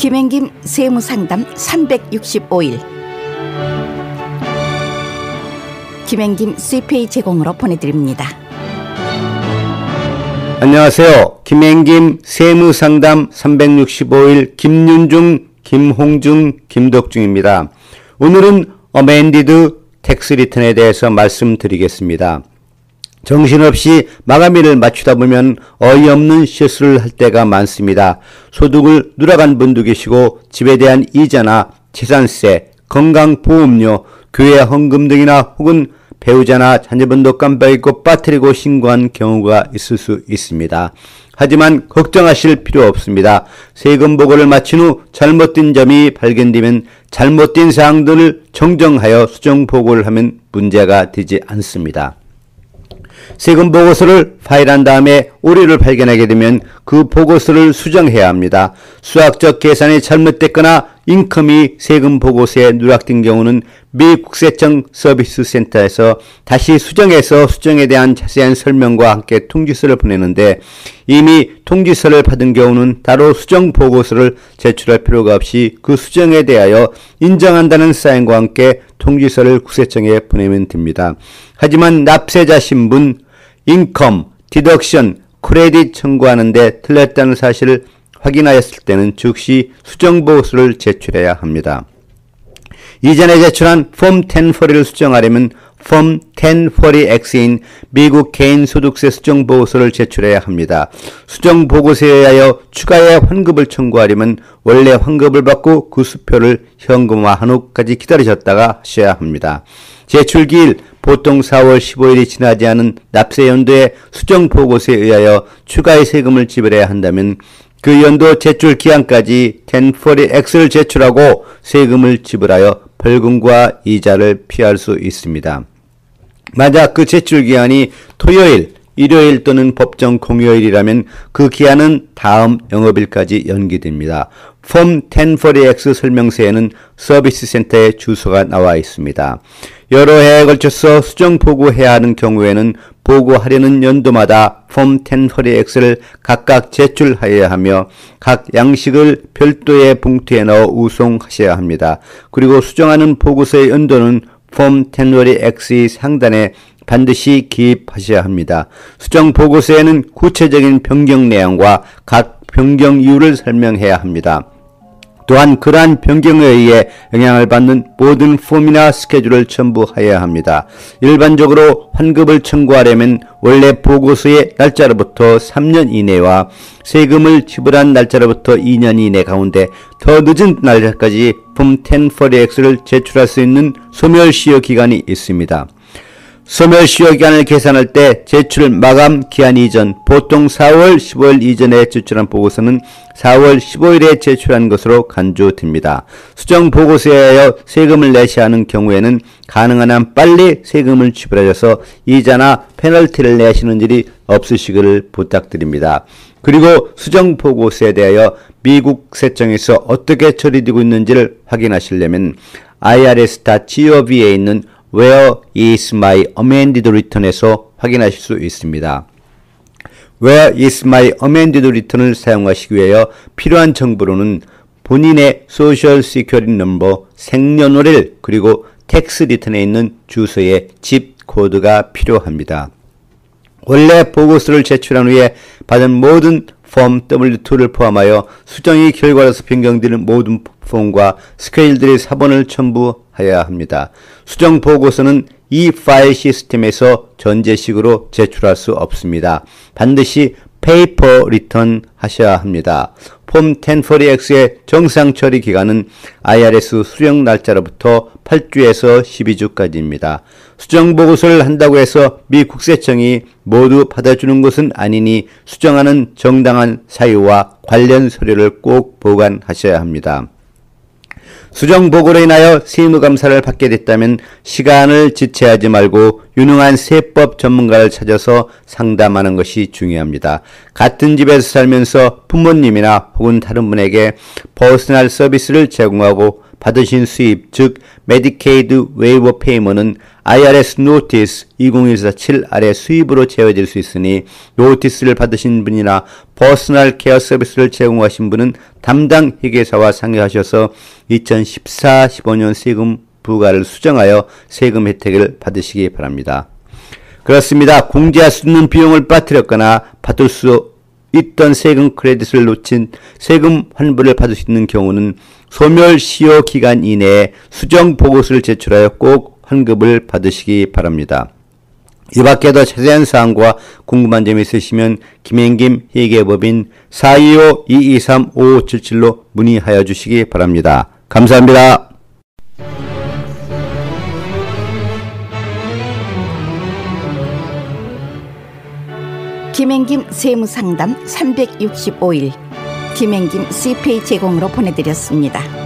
김행김 세무상담 365일 김행김 CPA 제공으로 보내드립니다. 안녕하세요. 김행김 세무상담 365일 김윤중, 김홍중, 김덕중입니다. 오늘은 어멘디드 텍스 리턴에 대해서 말씀드리겠습니다. 정신없이 마감일을 맞추다 보면 어이없는 실수를 할 때가 많습니다. 소득을 누락한 분도 계시고 집에 대한 이자나 재산세, 건강보험료, 교회 헌금 등이나 혹은 배우자나 자녀분도 깜빡이고 빠뜨리고 신고한 경우가 있을 수 있습니다. 하지만 걱정하실 필요 없습니다. 세금 보고를 마친 후 잘못된 점이 발견되면 잘못된 사항들을 정정하여 수정 보고를 하면 문제가 되지 않습니다. 세금 보고서를 파일한 다음에 오류를 발견하게 되면 그 보고서를 수정해야 합니다. 수학적 계산이 잘못됐거나 인컴이 세금 보고서에 누락된 경우는 미 국세청 서비스 센터에서 다시 수정해서 수정에 대한 자세한 설명과 함께 통지서를 보내는데, 이미 통지서를 받은 경우는 따로 수정 보고서를 제출할 필요가 없이 그 수정에 대하여 인정한다는 사인과 함께 통지서를 국세청에 보내면 됩니다. 하지만 납세자 신분, 인컴, 디덕션, 크레딧 청구하는데 틀렸다는 사실을 확인하였을 때는 즉시 수정보고서를 제출해야 합니다. 이전에 제출한 폼 1040을 수정하려면 폼 1040X인 미국 개인소득세 수정보고서를 제출해야 합니다. 수정보고서에 의하여 추가의 환급을 청구하려면 원래 환급을 받고 그 수표를 현금화한 후까지 기다리셨다가 하셔야 합니다. 제출기일 보통 4월 15일이 지나지 않은 납세연도의 수정보고서에 의하여 추가의 세금을 지불해야 한다면 그 연도 제출 기한까지 1040X를 제출하고 세금을 지불하여 벌금과 이자를 피할 수 있습니다. 만약 그 제출 기한이 토요일, 일요일 또는 법정 공휴일이라면 그 기한은 다음 영업일까지 연기됩니다. 폼 1040X 설명서에는 서비스 센터의 주소가 나와 있습니다. 여러 해에 걸쳐서 수정 보고해야 하는 경우에는 보고하려는 연도마다 폼 1040X를 각각 제출하여야 하며 각 양식을 별도의 봉투에 넣어 우송하셔야 합니다. 그리고 수정하는 보고서의 연도는 폼 1040X의 상단에 반드시 기입하셔야 합니다. 수정 보고서에는 구체적인 변경 내용과 각 변경 이유를 설명해야 합니다. 또한 그러한 변경에 의해 영향을 받는 모든 폼이나 스케줄을 첨부해야 합니다. 일반적으로 환급을 청구하려면 원래 보고서의 날짜로부터 3년 이내와 세금을 지불한 날짜로부터 2년 이내 가운데 더 늦은 날짜까지 폼 1040X를 제출할 수 있는 소멸시효 기간이 있습니다. 소멸시효 기간을 계산할 때 제출 마감 기한 이전, 보통 4월 15일 이전에 제출한 보고서는 4월 15일에 제출한 것으로 간주됩니다. 수정 보고서에 의하여 세금을 내셔야 하는 경우에는 가능한 한 빨리 세금을 지불하셔서 이자나 페널티를 내시는 일이 없으시기를 부탁드립니다. 그리고 수정 보고서에 대하여 미국 세청에서 어떻게 처리되고 있는지를 확인하시려면 irs.gov에 있는 Where is my amended return에서 확인하실 수 있습니다. Where is my amended return을 사용하시기 위하여 필요한 정보로는 본인의 소셜 시큐리티 넘버, 생년월일, 그리고 텍스 리턴에 있는 주소의 집 코드가 필요합니다. 원래 보고서를 제출한 후에 받은 모든 폼 W2를 포함하여 수정이 결과로서 변경되는 모든 폼과 스케일들의 사본을 첨부해야 합니다. 수정 보고서는 이 파일 시스템에서 전제식으로 제출할 수 없습니다. 반드시 페이퍼 리턴 하셔야 합니다. 폼 1040X의 정상 처리 기간은 IRS 수령 날짜로부터 8주에서 12주까지입니다. 수정 보고서를 한다고 해서 미 국세청이 모두 받아주는 것은 아니니 수정하는 정당한 사유와 관련 서류를 꼭 보관하셔야 합니다. 수정 보고로 인하여 세무감사를 받게 됐다면 시간을 지체하지 말고 유능한 세법 전문가를 찾아서 상담하는 것이 중요합니다. 같은 집에서 살면서 부모님이나 혹은 다른 분에게 퍼스널 서비스를 제공하고 받으신 수입, 즉 메디케이드 웨이버 페이먼은 IRS 노티스 20147 아래 수입으로 제외될 수 있으니 노티스를 받으신 분이나 퍼스널 케어 서비스를 제공하신 분은 담당 회계사와 상의하셔서 2014-15년 세금 부과를 수정하여 세금 혜택을 받으시기 바랍니다. 그렇습니다. 공제할 수 있는 비용을 빠뜨렸거나 받을 수 있던 세금 크레딧을 놓친 세금 환불을 받을 수 있는 경우는 소멸시효 기간 이내에 수정 보고서를 제출하여 꼭 환급을 받으시기 바랍니다. 이 밖에 더 자세한 사항과 궁금한 점이 있으시면 김행김 회계법인 425-223-5577로 문의하여 주시기 바랍니다. 감사합니다. 김행김 세무상담 365일 김행김 CPA 제공으로 보내드렸습니다.